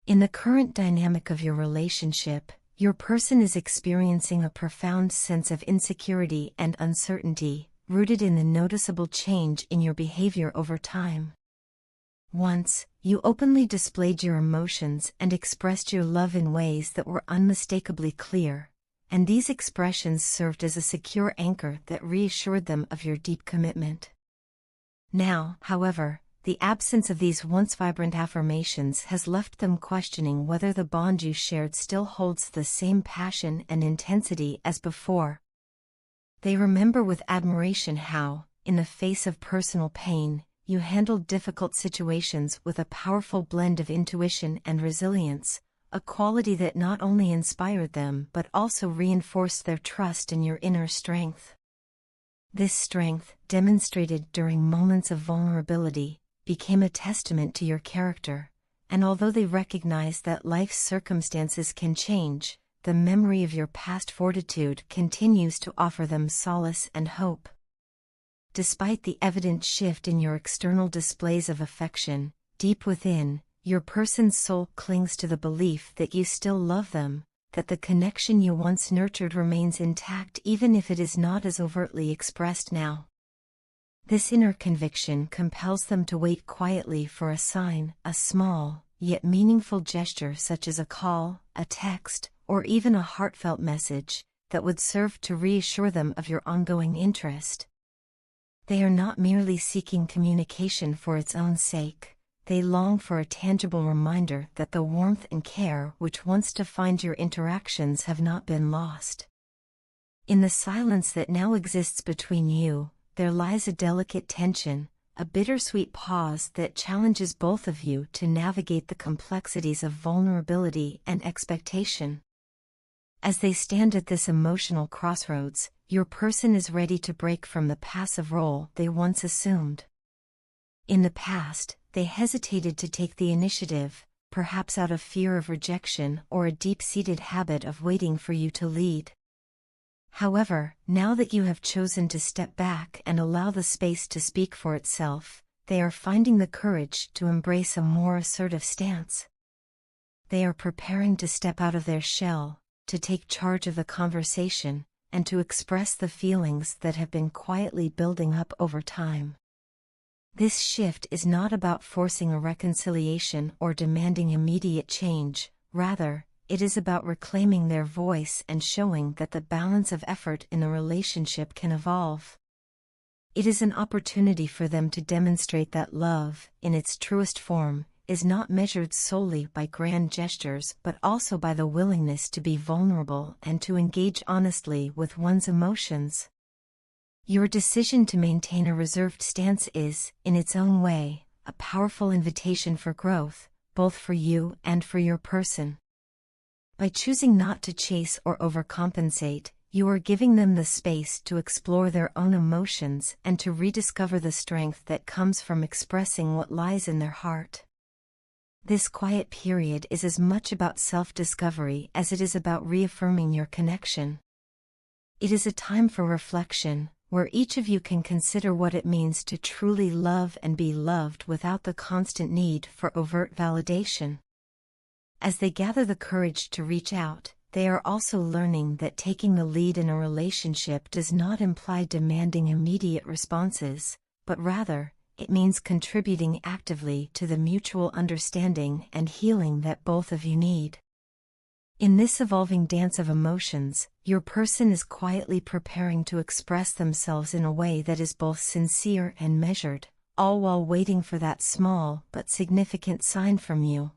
In the current dynamic of your relationship, your person is experiencing a profound sense of insecurity and uncertainty, rooted in the noticeable change in your behavior over time. Once, you openly displayed your emotions and expressed your love in ways that were unmistakably clear, and these expressions served as a secure anchor that reassured them of your deep commitment. Now, however, the absence of these once vibrant affirmations has left them questioning whether the bond you shared still holds the same passion and intensity as before. They remember with admiration how, in the face of personal pain, you handled difficult situations with a powerful blend of intuition and resilience, a quality that not only inspired them but also reinforced their trust in your inner strength. This strength, demonstrated during moments of vulnerability, became a testament to your character, and although they recognize that life's circumstances can change, the memory of your past fortitude continues to offer them solace and hope. Despite the evident shift in your external displays of affection, deep within, your person's soul clings to the belief that you still love them, that the connection you once nurtured remains intact even if it is not as overtly expressed now. This inner conviction compels them to wait quietly for a sign, a small, yet meaningful gesture such as a call, a text, or even a heartfelt message, that would serve to reassure them of your ongoing interest. They are not merely seeking communication for its own sake, they long for a tangible reminder that the warmth and care which once defined your interactions have not been lost. In the silence that now exists between you, there lies a delicate tension, a bittersweet pause that challenges both of you to navigate the complexities of vulnerability and expectation. As they stand at this emotional crossroads, your person is ready to break from the passive role they once assumed. In the past, they hesitated to take the initiative, perhaps out of fear of rejection or a deep-seated habit of waiting for you to lead. However, now that you have chosen to step back and allow the space to speak for itself, they are finding the courage to embrace a more assertive stance. They are preparing to step out of their shell, to take charge of the conversation, and to express the feelings that have been quietly building up over time. This shift is not about forcing a reconciliation or demanding immediate change, rather, it is about reclaiming their voice and showing that the balance of effort in the relationship can evolve. It is an opportunity for them to demonstrate that love, in its truest form, is not measured solely by grand gestures but also by the willingness to be vulnerable and to engage honestly with one's emotions. Your decision to maintain a reserved stance is, in its own way, a powerful invitation for growth, both for you and for your person. By choosing not to chase or overcompensate, you are giving them the space to explore their own emotions and to rediscover the strength that comes from expressing what lies in their heart. This quiet period is as much about self-discovery as it is about reaffirming your connection. It is a time for reflection, where each of you can consider what it means to truly love and be loved without the constant need for overt validation. As they gather the courage to reach out, they are also learning that taking the lead in a relationship does not imply demanding immediate responses, but rather, it means contributing actively to the mutual understanding and healing that both of you need. In this evolving dance of emotions, your person is quietly preparing to express themselves in a way that is both sincere and measured, all while waiting for that small but significant sign from you.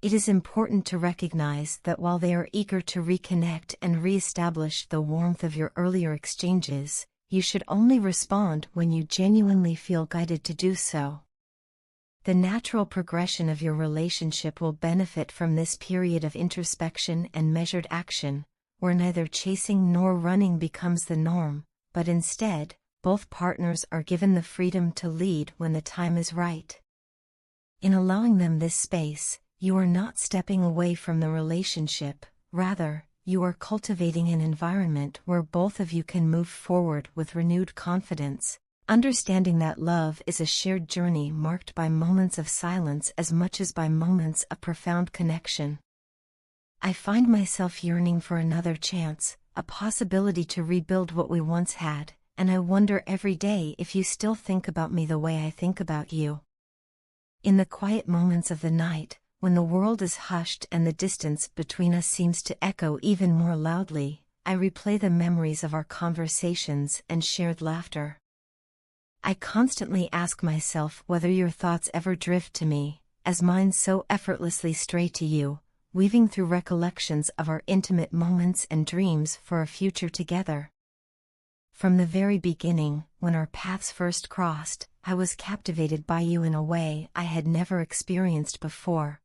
It is important to recognize that while they are eager to reconnect and re-establish the warmth of your earlier exchanges, you should only respond when you genuinely feel guided to do so. The natural progression of your relationship will benefit from this period of introspection and measured action, where neither chasing nor running becomes the norm, but instead, both partners are given the freedom to lead when the time is right. In allowing them this space, you are not stepping away from the relationship, rather, you are cultivating an environment where both of you can move forward with renewed confidence, understanding that love is a shared journey marked by moments of silence as much as by moments of profound connection. I find myself yearning for another chance, a possibility to rebuild what we once had, and I wonder every day if you still think about me the way I think about you. In the quiet moments of the night, when the world is hushed and the distance between us seems to echo even more loudly, I replay the memories of our conversations and shared laughter. I constantly ask myself whether your thoughts ever drift to me, as mine so effortlessly stray to you, weaving through recollections of our intimate moments and dreams for a future together. From the very beginning, when our paths first crossed, I was captivated by you in a way I had never experienced before.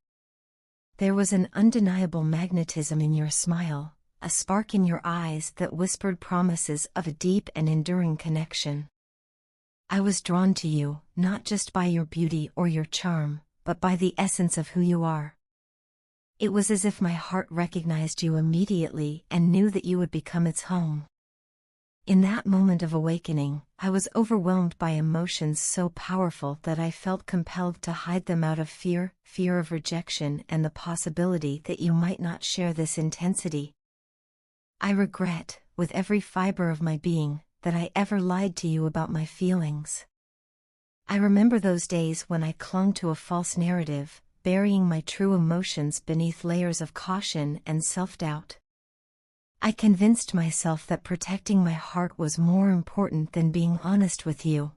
There was an undeniable magnetism in your smile, a spark in your eyes that whispered promises of a deep and enduring connection. I was drawn to you, not just by your beauty or your charm, but by the essence of who you are. It was as if my heart recognized you immediately and knew that you would become its home. In that moment of awakening, I was overwhelmed by emotions so powerful that I felt compelled to hide them out of fear of rejection and the possibility that you might not share this intensity. I regret, with every fiber of my being, that I ever lied to you about my feelings. I remember those days when I clung to a false narrative, burying my true emotions beneath layers of caution and self-doubt. I convinced myself that protecting my heart was more important than being honest with you.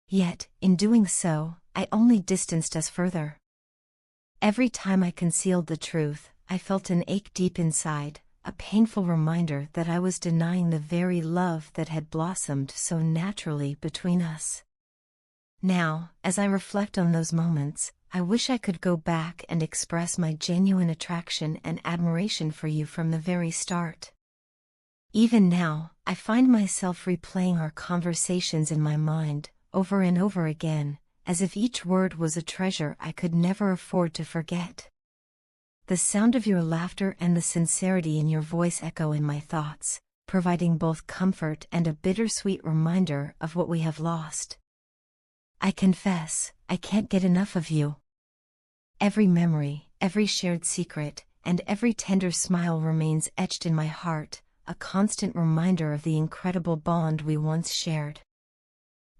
Yet, in doing so, I only distanced us further. Every time I concealed the truth, I felt an ache deep inside, a painful reminder that I was denying the very love that had blossomed so naturally between us. Now, as I reflect on those moments, I wish I could go back and express my genuine attraction and admiration for you from the very start. Even now, I find myself replaying our conversations in my mind, over and over again, as if each word was a treasure I could never afford to forget. The sound of your laughter and the sincerity in your voice echo in my thoughts, providing both comfort and a bittersweet reminder of what we have lost. I confess, I can't get enough of you. Every memory, every shared secret, and every tender smile remains etched in my heart, a constant reminder of the incredible bond we once shared.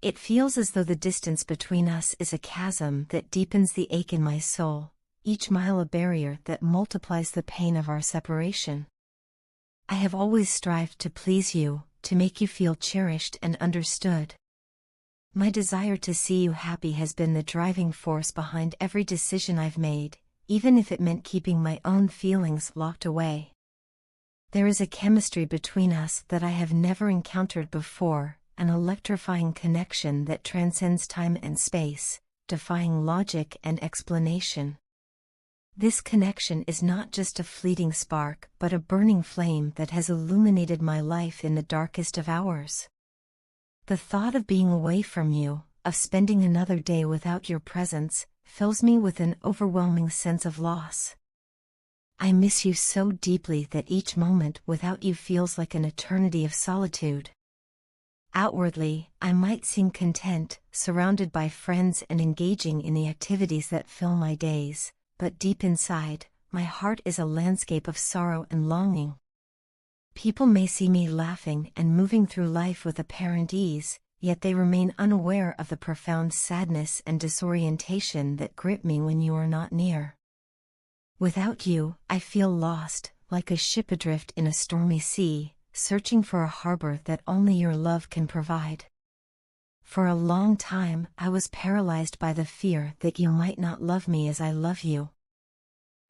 It feels as though the distance between us is a chasm that deepens the ache in my soul, each mile a barrier that multiplies the pain of our separation. I have always strived to please you, to make you feel cherished and understood. My desire to see you happy has been the driving force behind every decision I've made, even if it meant keeping my own feelings locked away. There is a chemistry between us that I have never encountered before, an electrifying connection that transcends time and space, defying logic and explanation. This connection is not just a fleeting spark but a burning flame that has illuminated my life in the darkest of hours. The thought of being away from you, of spending another day without your presence, fills me with an overwhelming sense of loss. I miss you so deeply that each moment without you feels like an eternity of solitude. Outwardly, I might seem content, surrounded by friends and engaging in the activities that fill my days, but deep inside, my heart is a landscape of sorrow and longing. People may see me laughing and moving through life with apparent ease, yet they remain unaware of the profound sadness and disorientation that grip me when you are not near. Without you, I feel lost, like a ship adrift in a stormy sea, searching for a harbor that only your love can provide. For a long time, I was paralyzed by the fear that you might not love me as I love you.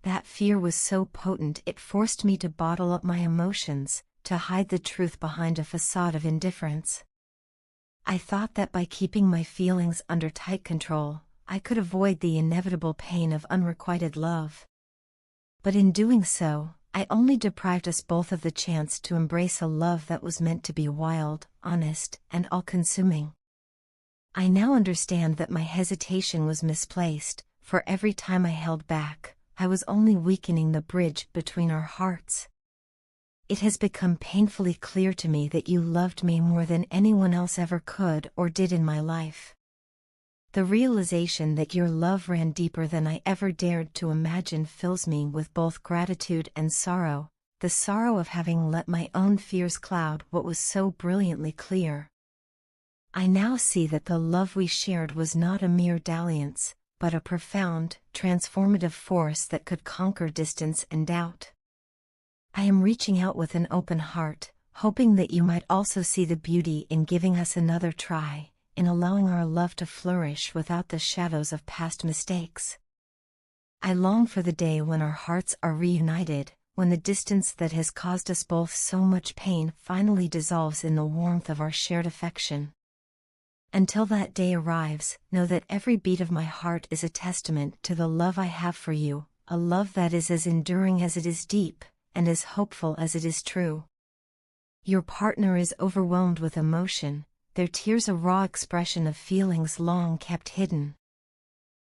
That fear was so potent it forced me to bottle up my emotions, to hide the truth behind a facade of indifference. I thought that by keeping my feelings under tight control, I could avoid the inevitable pain of unrequited love. But in doing so, I only deprived us both of the chance to embrace a love that was meant to be wild, honest, and all-consuming. I now understand that my hesitation was misplaced, for every time I held back, I was only weakening the bridge between our hearts. it has become painfully clear to me that you loved me more than anyone else ever could or did in my life. The realization that your love ran deeper than I ever dared to imagine fills me with both gratitude and sorrow, the sorrow of having let my own fears cloud what was so brilliantly clear. I now see that the love we shared was not a mere dalliance, but a profound, transformative force that could conquer distance and doubt. I am reaching out with an open heart, hoping that you might also see the beauty in giving us another try, in allowing our love to flourish without the shadows of past mistakes. I long for the day when our hearts are reunited, when the distance that has caused us both so much pain finally dissolves in the warmth of our shared affection. Until that day arrives, know that every beat of my heart is a testament to the love I have for you, a love that is as enduring as it is deep, and as hopeful as it is true. Your partner is overwhelmed with emotion, their tears a raw expression of feelings long kept hidden.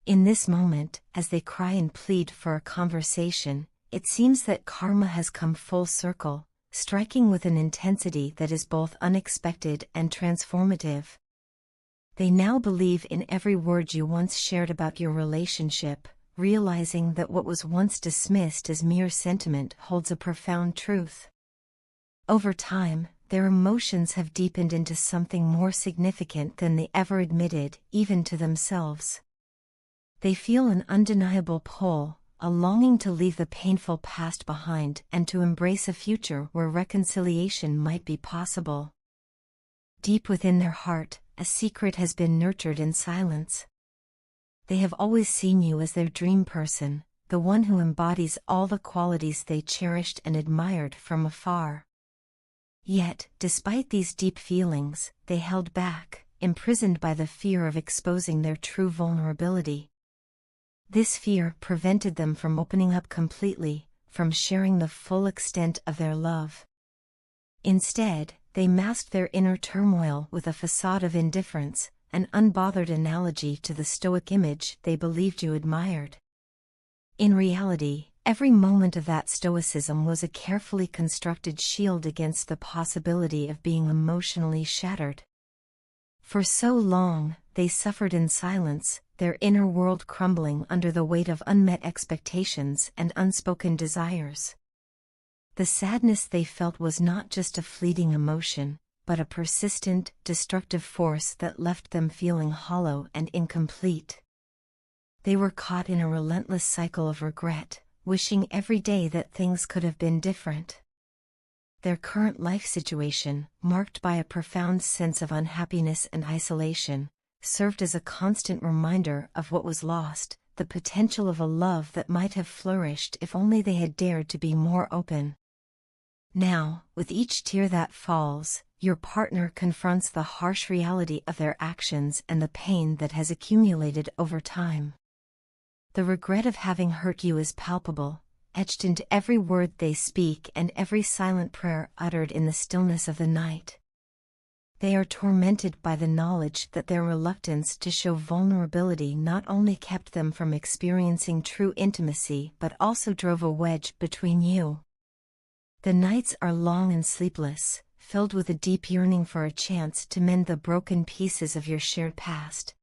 In this moment, as they cry and plead for a conversation, it seems that karma has come full circle, striking with an intensity that is both unexpected and transformative. They now believe in every word you once shared about your relationship, realizing that what was once dismissed as mere sentiment holds a profound truth. Over time, their emotions have deepened into something more significant than they ever admitted, even to themselves. They feel an undeniable pull, a longing to leave the painful past behind and to embrace a future where reconciliation might be possible. Deep within their heart, a secret has been nurtured in silence. They have always seen you as their dream person, the one who embodies all the qualities they cherished and admired from afar. Yet, despite these deep feelings, they held back, imprisoned by the fear of exposing their true vulnerability. This fear prevented them from opening up completely, from sharing the full extent of their love. Instead, they masked their inner turmoil with a facade of indifference, an unbothered analogy to the stoic image they believed you admired. In reality, every moment of that stoicism was a carefully constructed shield against the possibility of being emotionally shattered. For so long, they suffered in silence, their inner world crumbling under the weight of unmet expectations and unspoken desires. The sadness they felt was not just a fleeting emotion, but a persistent, destructive force that left them feeling hollow and incomplete. They were caught in a relentless cycle of regret, wishing every day that things could have been different. Their current life situation, marked by a profound sense of unhappiness and isolation, served as a constant reminder of what was lost, the potential of a love that might have flourished if only they had dared to be more open. Now, with each tear that falls, your partner confronts the harsh reality of their actions and the pain that has accumulated over time. The regret of having hurt you is palpable, etched into every word they speak and every silent prayer uttered in the stillness of the night. They are tormented by the knowledge that their reluctance to show vulnerability not only kept them from experiencing true intimacy but also drove a wedge between you. The nights are long and sleepless, filled with a deep yearning for a chance to mend the broken pieces of your shared past.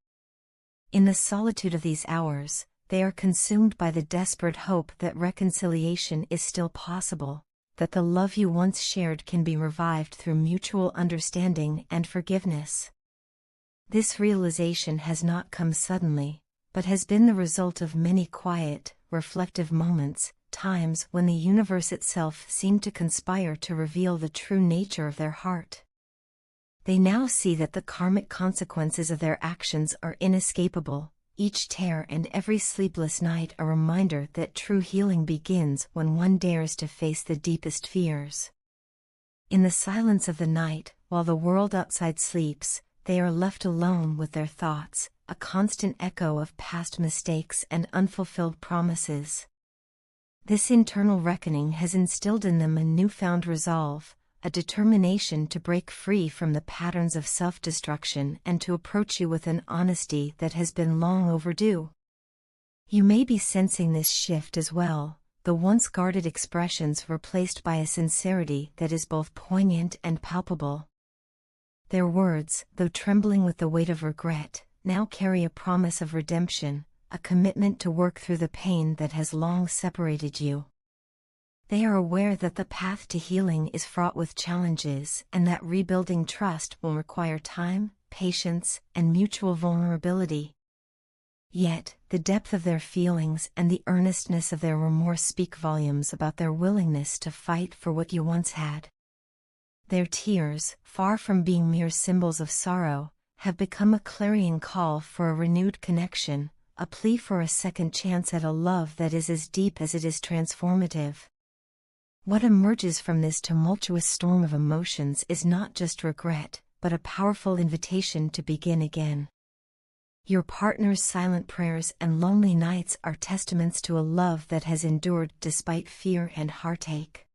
In the solitude of these hours, they are consumed by the desperate hope that reconciliation is still possible, that the love you once shared can be revived through mutual understanding and forgiveness. This realization has not come suddenly, but has been the result of many quiet, reflective moments, times when the universe itself seemed to conspire to reveal the true nature of their heart. They now see that the karmic consequences of their actions are inescapable, each tear and every sleepless night a reminder that true healing begins when one dares to face the deepest fears. In the silence of the night, while the world outside sleeps, they are left alone with their thoughts, a constant echo of past mistakes and unfulfilled promises. This internal reckoning has instilled in them a newfound resolve, a determination to break free from the patterns of self-destruction and to approach you with an honesty that has been long overdue. You may be sensing this shift as well, the once guarded expressions replaced by a sincerity that is both poignant and palpable. Their words, though trembling with the weight of regret, now carry a promise of redemption, a commitment to work through the pain that has long separated you. They are aware that the path to healing is fraught with challenges and that rebuilding trust will require time, patience, and mutual vulnerability. Yet, the depth of their feelings and the earnestness of their remorse speak volumes about their willingness to fight for what you once had. Their tears, far from being mere symbols of sorrow, have become a clarion call for a renewed connection, a plea for a second chance at a love that is as deep as it is transformative. What emerges from this tumultuous storm of emotions is not just regret, but a powerful invitation to begin again. Your partner's silent prayers and lonely nights are testaments to a love that has endured despite fear and heartache.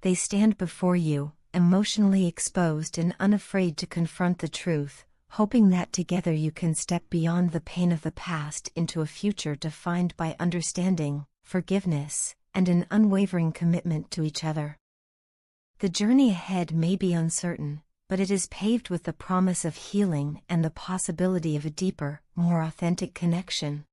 They stand before you, emotionally exposed and unafraid to confront the truth, hoping that together you can step beyond the pain of the past into a future defined by understanding, forgiveness, and an unwavering commitment to each other. The journey ahead may be uncertain, but it is paved with the promise of healing and the possibility of a deeper, more authentic connection.